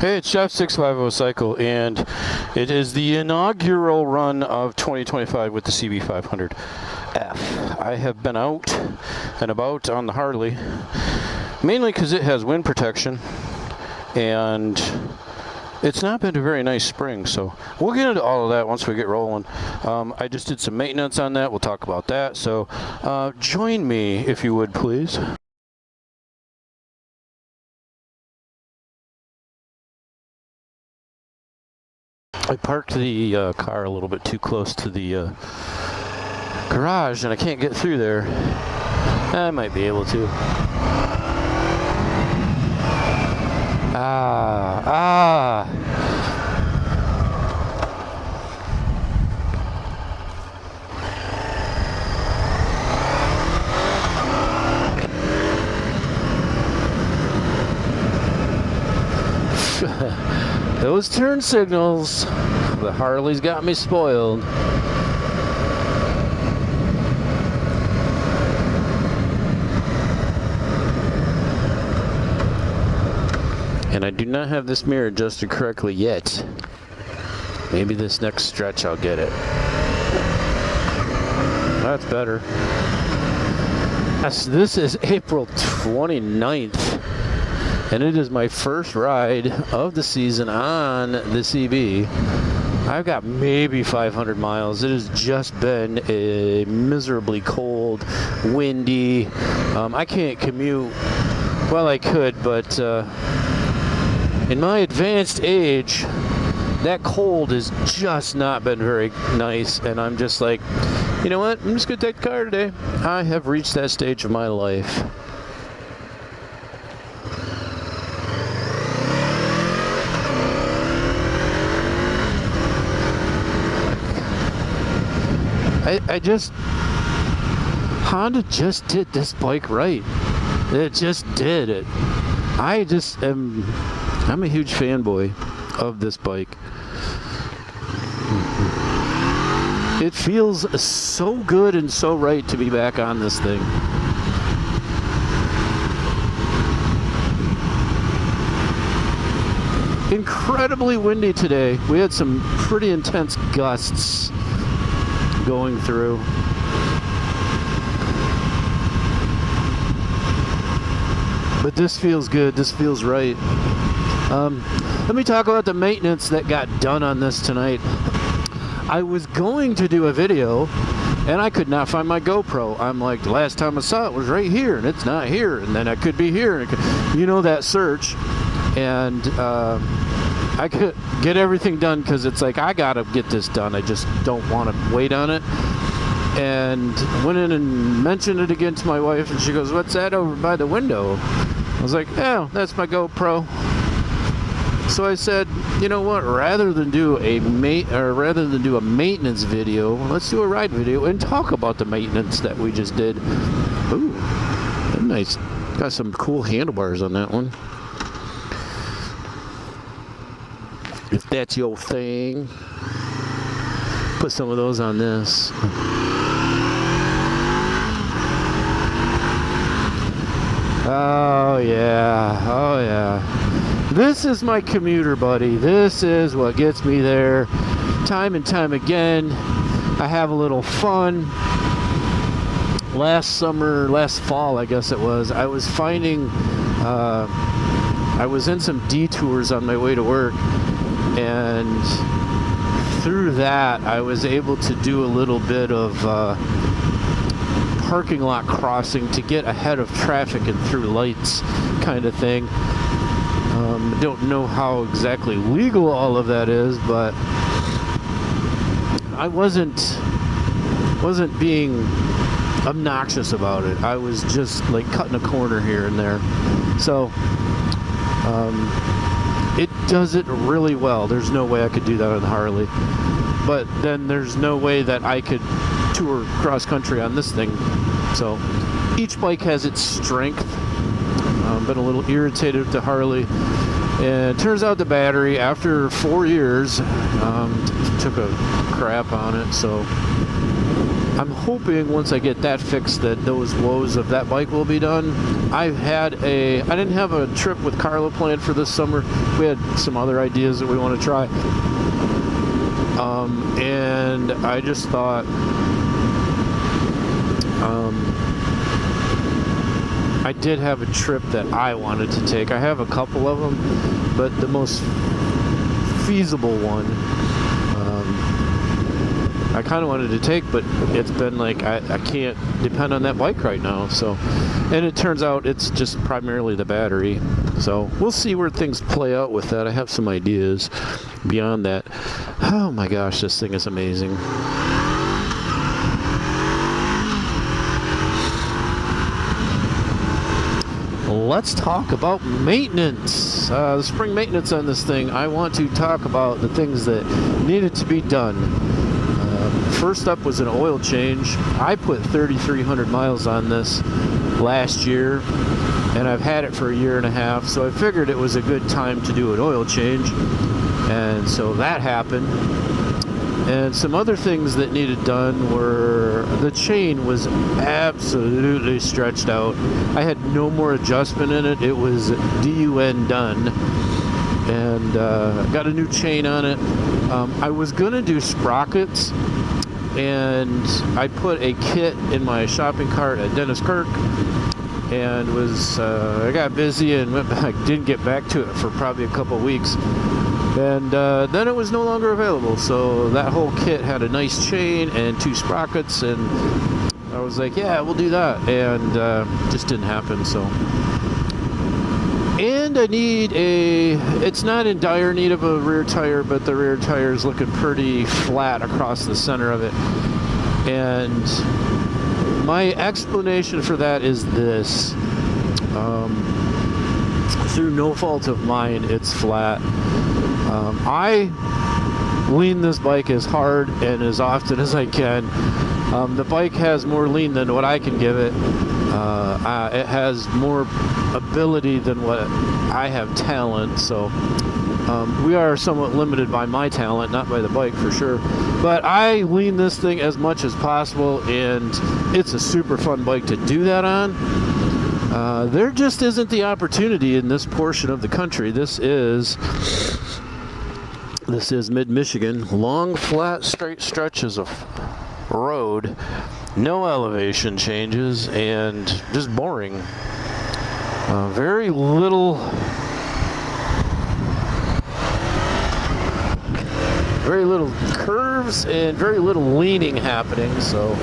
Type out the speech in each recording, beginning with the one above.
Hey, it's Jeff 650 Cycle, and it is the inaugural run of 2025 with the CB500f. I have been out and about on the Harley, mainly because it has wind protection, and it's not been a very nice spring, so we'll get into all of that once we get rolling. I just did some maintenance on that. We'll talk about that, so join me if you would, please. I parked the car a little bit too close to the garage, and I can't get through there. I might be able to. Those turn signals, the Harley's got me spoiled. And I do not have this mirror adjusted correctly yet. Maybe this next stretch I'll get it. That's better. Yes, this is April 29th. And it is my first ride of the season on the CB. I've got maybe 500 miles. It has just been a miserably cold, windy. I can't commute. Well, I could, but in my advanced age, that cold has just not been very nice. And I'm just like, you know what? I'm just going to take the car today. I have reached that stage of my life. Honda just did this bike right. It just did it. I'm a huge fanboy of this bike. It feels so good and so right to be back on this thing. Incredibly windy today. We had some pretty intense gusts going through. But this feels good. This feels right. Let me talk about the maintenance that got done on this tonight. I was going to do a video and I could not find my GoPro. I'm like, the last time I saw it was right here and it's not here, and then I could be here, and you know, that search. And I could get everything done because it's like, I gotta get this done. I just don't want to wait on it. And went in and mentioned it again to my wife, and she goes, "What's that over by the window?" I was like, "Oh, that's my GoPro." So I said, you know what? Rather than do a maintenance video, let's do a ride video and talk about the maintenance that we just did. Ooh, nice. Got some cool handlebars on that one. If that's your thing, put some of those on this. Oh yeah, oh yeah. This is my commuter buddy. This is what gets me there time and time again. I have a little fun. Last fall, I guess it was, I was finding, I was in some detours on my way to work, and through that I was able to do a little bit of parking lot crossing to get ahead of traffic and through lights kind of thing. I don't know how exactly legal all of that is, but I wasn't being obnoxious about it. I was just like cutting a corner here and there. So it does it really well. There's no way I could do that on the Harley, but then there's no way that I could tour cross country on this thing. So each bike has its strength. Been a little irritated with the Harley, and it turns out the battery, after 4 years, took a crap on it. So I'm hoping once I get that fixed that those woes of that bike will be done. I didn't have a trip with Carla planned for this summer. We had some other ideas that we want to try. And I just thought, I did have a trip that I wanted to take. I have a couple of them, but the most feasible one, I kind of wanted to take, but it's been like, I can't depend on that bike right now. So, and it turns out it's just primarily the battery. So we'll see where things play out with that. I have some ideas beyond that. Oh my gosh, this thing is amazing. Let's talk about maintenance. The spring maintenance on this thing. I want to talk about the things that needed to be done. First up was an oil change. I put 3,300 miles on this last year, and I've had it for a year and a half, so I figured it was a good time to do an oil change, and so that happened. And some other things that needed done were the chain was absolutely stretched out. I had no more adjustment in it. It was DUN done. And got a new chain on it. I was gonna do sprockets, and I put a kit in my shopping cart at Dennis Kirk, and I got busy and went back, didn't get back to it for probably a couple weeks. And then it was no longer available, so that whole kit had a nice chain and 2 sprockets, and I was like, yeah, we'll do that, and just didn't happen. So, and I need it's not in dire need of a rear tire, but the rear tire is looking pretty flat across the center of it, and my explanation for that is this. Through no fault of mine, it's flat. I lean this bike as hard and as often as I can. The bike has more lean than what I can give it. It has more ability than what I have talent, so we are somewhat limited by my talent, not by the bike for sure. But I lean this thing as much as possible, and it's a super fun bike to do that on. There just isn't the opportunity in this portion of the country. This is mid-Michigan. Long, flat, straight stretches of road, no elevation changes, and just boring. Very little curves and very little leaning happening. So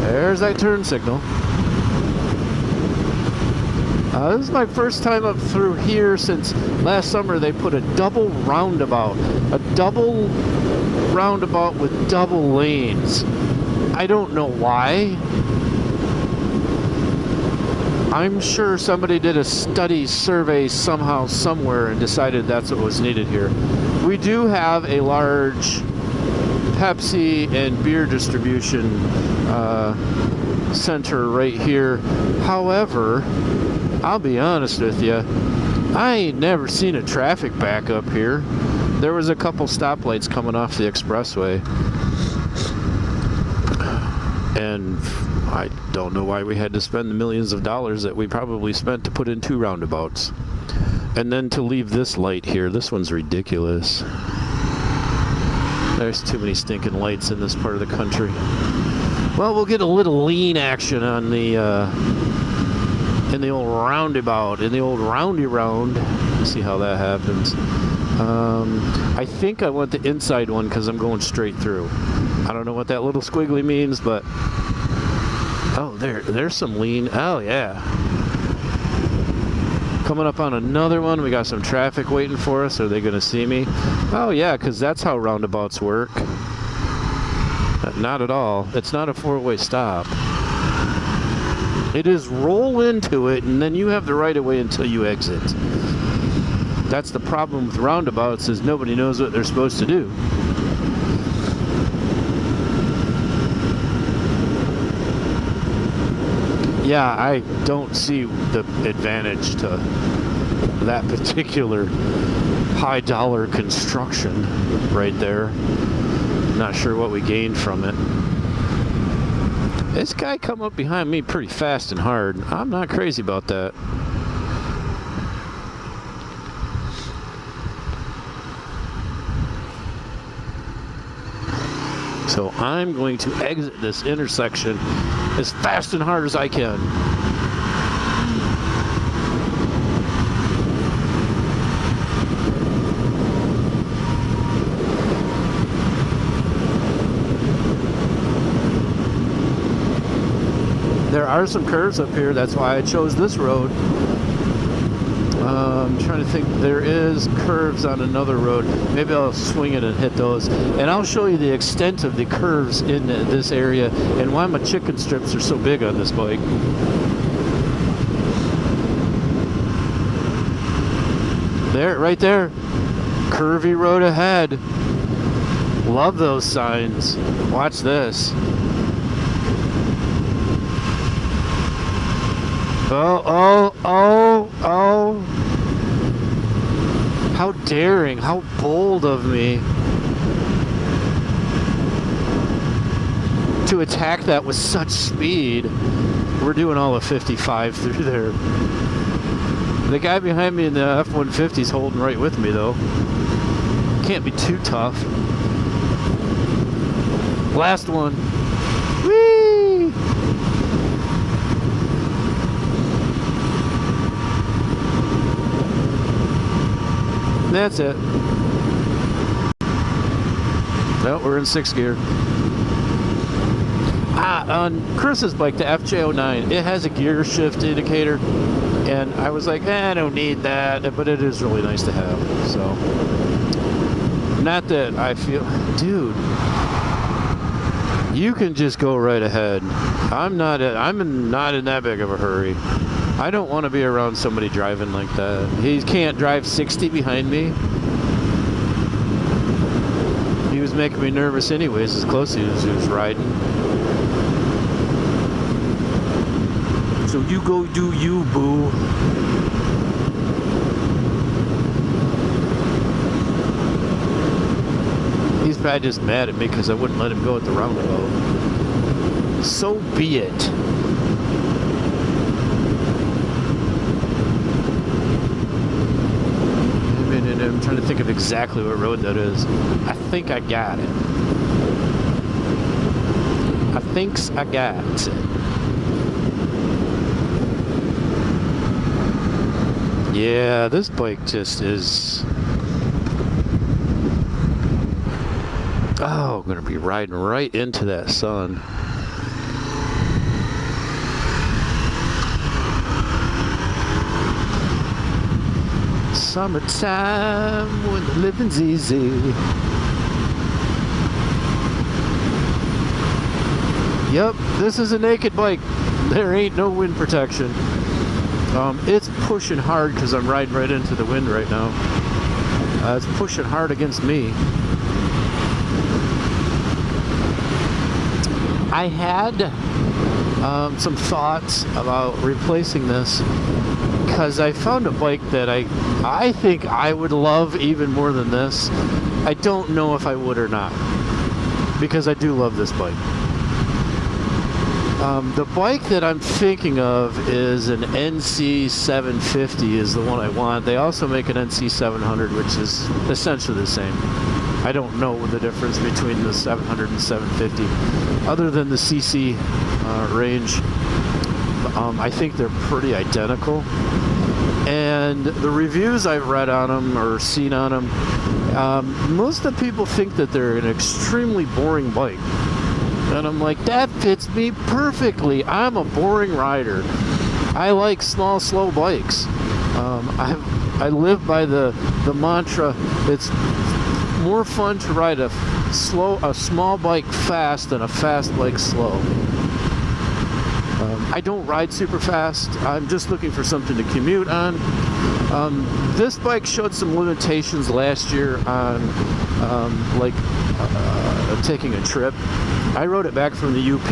there's that turn signal. This is my first time up through here since last summer. They put a double roundabout with double lanes. I don't know why. I'm sure somebody did a study survey somehow, somewhere, and decided that's what was needed here. We do have a large Pepsi and beer distribution center right here. However, I'll be honest with you, I ain't never seen a traffic backup here. There was a couple stoplights coming off the expressway, and I don't know why we had to spend the millions of dollars that we probably spent to put in 2 roundabouts. And then to leave this light here, this one's ridiculous. There's too many stinking lights in this part of the country. Well, we'll get a little lean action on the in the old roundabout, in the old roundy round. See how that happens. I think I want the inside one because I'm going straight through. I don't know what that little squiggly means, but oh, there's some lean. Oh yeah. Coming up on another one. We got some traffic waiting for us. Are they going to see me? Oh yeah, because that's how roundabouts work. Not at all. It's not a 4-way stop. It is roll into it, and then you have the right of way until you exit. That's the problem with roundabouts, is nobody knows what they're supposed to do. Yeah, I don't see the advantage to that particular high-dollar construction right there. Not sure what we gained from it. This guy come up behind me pretty fast and hard. I'm not crazy about that. So I'm going to exit this intersection as fast and hard as I can. There are some curves up here, that's why I chose this road. I'm trying to think, there is curves on another road. Maybe I'll swing it and hit those. And I'll show you the extent of the curves in this area and why my chicken strips are so big on this bike. There, right there. Curvy road ahead. Love those signs. Watch this. Oh. How daring, how bold of me to attack that with such speed. We're doing all of 55 through there. The guy behind me in the F-150 is holding right with me though. Can't be too tough. Last one. Whee! That's it. No, we're in 6th gear. On Chris's bike, the FJ09, it has a gear shift indicator, and I was like, I don't need that, but it is really nice to have. So, not that I feel, dude, you can just go right ahead. I'm not in that big of a hurry. I don't want to be around somebody driving like that. He can't drive 60 behind me. He was making me nervous anyways, as close as he was riding. So you go do you, boo. He's probably just mad at me because I wouldn't let him go at the roundabout. So be it. I'm trying to think of exactly what road that is. I think I got it. I got it. Yeah, this bike just is... Oh, I'm going to be riding right into that sun. Summertime when the living's easy. Yep, this is a naked bike. There ain't no wind protection. It's pushing hard because I'm riding right into the wind right now. It's pushing hard against me. I had some thoughts about replacing this because I found a bike that I think I would love even more than this. I don't know if I would or not because I do love this bike. The bike that I'm thinking of is an NC750 is the one I want. They also make an NC700, which is essentially the same. I don't know the difference between the 700 and 750 other than the CC range. I think they're pretty identical, and the reviews I've read on them or seen on them, most of the people think that they're an extremely boring bike, and I'm like, that fits me perfectly. I'm a boring rider. I like small, slow bikes. I live by the mantra, it's more fun to ride a small bike fast than a fast bike slow. I don't ride super fast. I'm just looking for something to commute on. This bike showed some limitations last year on taking a trip. I rode it back from the UP,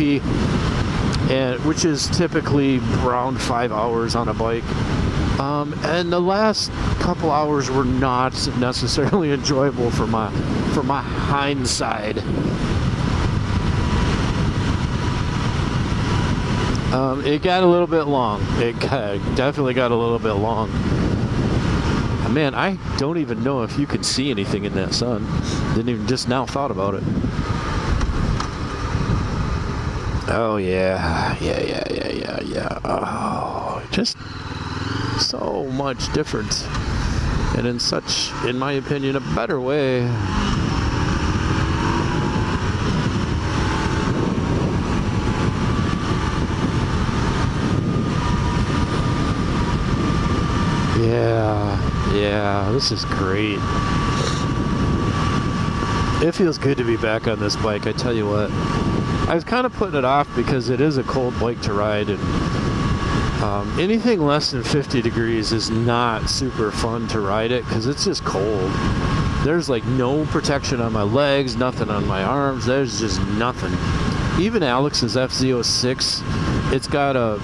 which is typically around 5 hours on a bike. And the last couple hours were not necessarily enjoyable for my hindside. It got a little bit long. Definitely got a little bit long. Man, I don't even know if you can see anything in that sun. Didn't even just now thought about it. Oh yeah. Oh, just so much difference, and in such, in my opinion, a better way. Yeah, this is great. It feels good to be back on this bike, I tell you what. I was kind of putting it off because it is a cold bike to ride, and anything less than 50 degrees is not super fun to ride it because it's just cold. There's like no protection on my legs, nothing on my arms. There's just nothing. Even Alex's FZ06, it's got a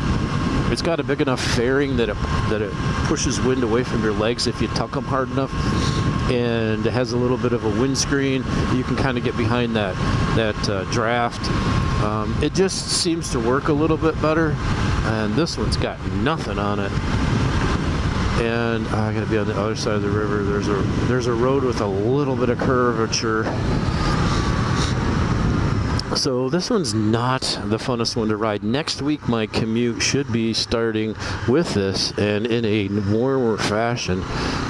big enough fairing that it pushes wind away from your legs if you tuck them hard enough, and it has a little bit of a windscreen. You can kind of get behind that draft. It just seems to work a little bit better, and this one's got nothing on it. And I gotta be on the other side of the river. There's a road with a little bit of curvature. So this one's not the funnest one to ride. Next week my commute should be starting with this and in a warmer fashion.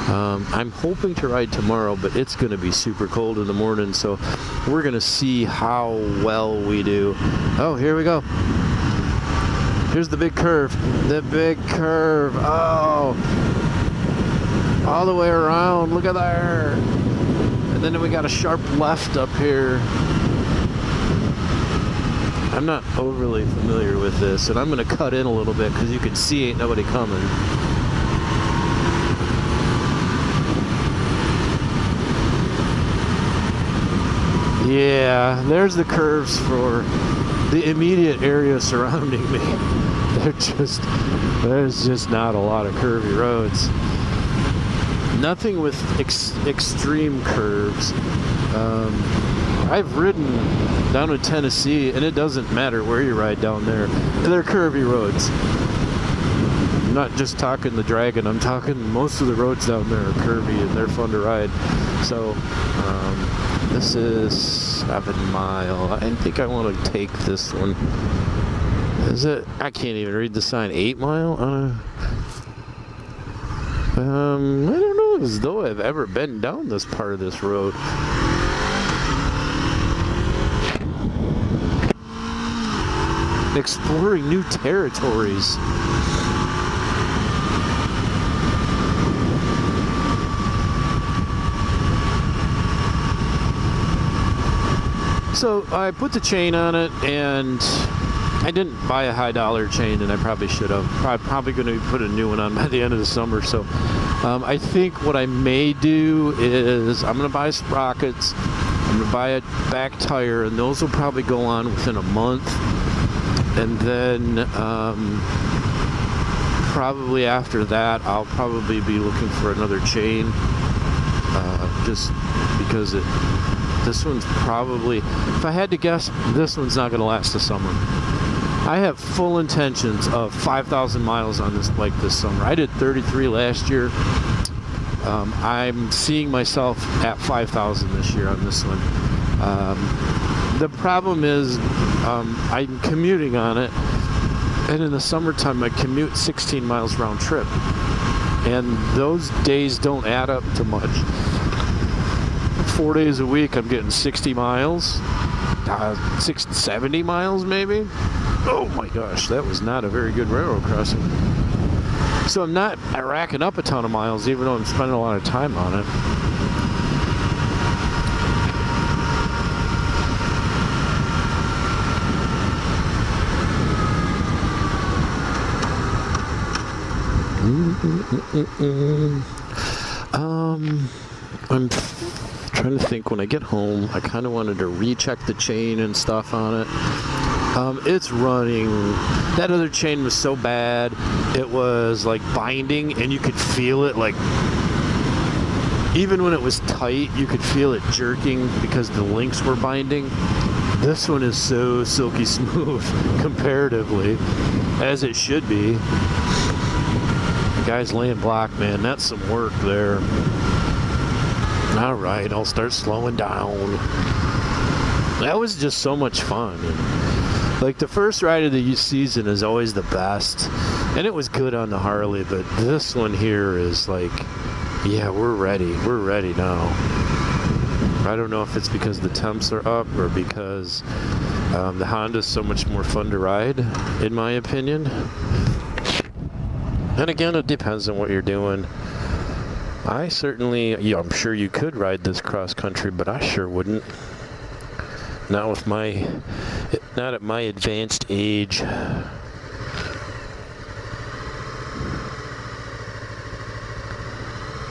I'm hoping to ride tomorrow, but it's going to be super cold in the morning, so we're going to see how well we do. Oh, here we go. Here's the big curve. The big curve. Oh, all the way around. Look at there. And then we got a sharp left up here. I'm not overly familiar with this, and I'm going to cut in a little bit because you can see ain't nobody coming. Yeah, there's the curves for the immediate area surrounding me. There's just not a lot of curvy roads. Nothing with extreme curves. I've ridden down in Tennessee, and it doesn't matter where you ride down there. They're curvy roads. I'm not just talking the Dragon. I'm talking most of the roads down there are curvy, and they're fun to ride. So this is 7 Mile. I think I want to take this one. Is it? I can't even read the sign. 8 Mile? I don't know as though I've ever been down this part of this road. Exploring new territories. So I put the chain on it, and I didn't buy a high dollar chain, and I probably should have. Probably going to put a new one on by the end of the summer. So I think what I may do is I'm going to buy sprockets. I'm going to buy a back tire, and those will probably go on within a month. And then probably after that, I'll probably be looking for another chain, just because this one's probably, if I had to guess, this one's not going to last the summer. I have full intentions of 5,000 miles on this bike this summer. I did 33 last year. I'm seeing myself at 5,000 this year on this one. The problem is I'm commuting on it, and in the summertime I commute 16 miles round trip, and those days don't add up to much. 4 days a week I'm getting 60 miles, 70 miles maybe. Oh my gosh, that was not a very good railroad crossing. So I'm not racking up a ton of miles, even though I'm spending a lot of time on it. I'm trying to think, when I get home, I kind of wanted to recheck the chain and stuff on it. It's running. That other chain was so bad, it was like binding, and you could feel it, like even when it was tight, you could feel it jerking because the links were binding. This one is so silky smooth comparatively, as it should be. The guy's laying block, man. That's some work there. All right, I'll start slowing down. That was just so much fun. And like the first ride of the season is always the best, and it was good on the Harley, but this one here is like, yeah, we're ready. We're ready now. I don't know if it's because the temps are up or because the Honda's so much more fun to ride, in my opinion. And again, it depends on what you're doing. I certainly, yeah, I'm sure you could ride this cross country, but I sure wouldn't. Not with my, not at my advanced age.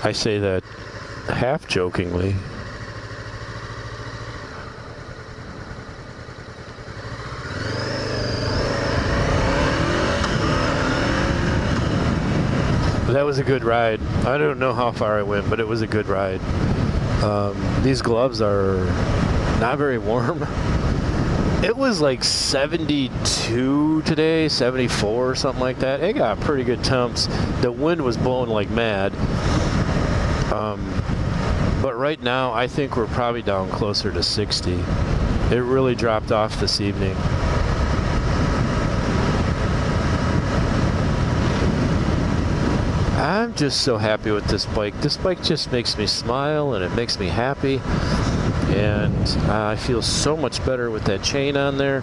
I say that half jokingly. That was a good ride. I don't know how far I went, but it was a good ride. These gloves are not very warm. It was like 72 today, 74, something like that. It got pretty good temps. The wind was blowing like mad. But right now, I think we're probably down closer to 60. It really dropped off this evening. I'm just so happy with this bike. This bike just makes me smile and it makes me happy. And I feel so much better with that chain on there.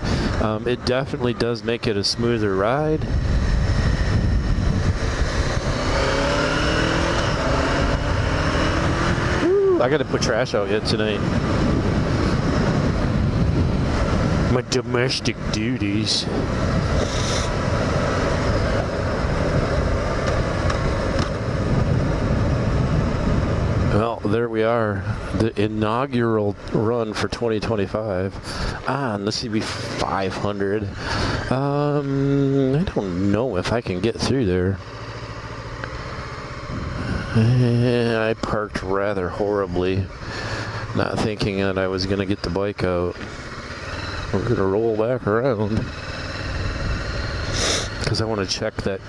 It definitely does make it a smoother ride. I gotta put trash out yet tonight. My domestic duties. Well, there we are. The inaugural run for 2025 on the CB500. I don't know if I can get through there. I parked rather horribly, not thinking that I was going to get the bike out. We're going to roll back around because I want to check that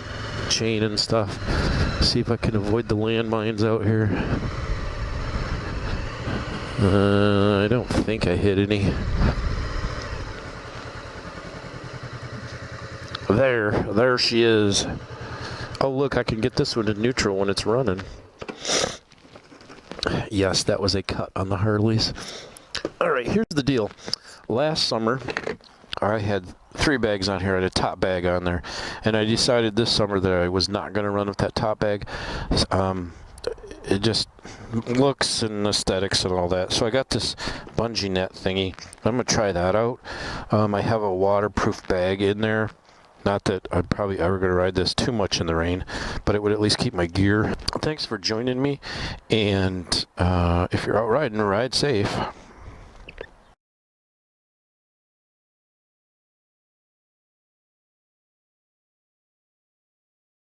chain and stuff, see if I can avoid the landmines out here. I don't think I hit any. There she is. Oh, look, I can get this one in neutral when it's running. Yes, that was a cut on the Harleys. All right, here's the deal. Last summer, I had 3 bags on here. I had a top bag on there. And I decided this summer that I was not going to run with that top bag. It just looks and aesthetics and all that. So I got this bungee net thingy. I'm going to try that out. I have a waterproof bag in there. Not that I'm probably ever going to ride this too much in the rain, but it would at least keep my gear. Thanks for joining me, and if you're out riding, ride safe.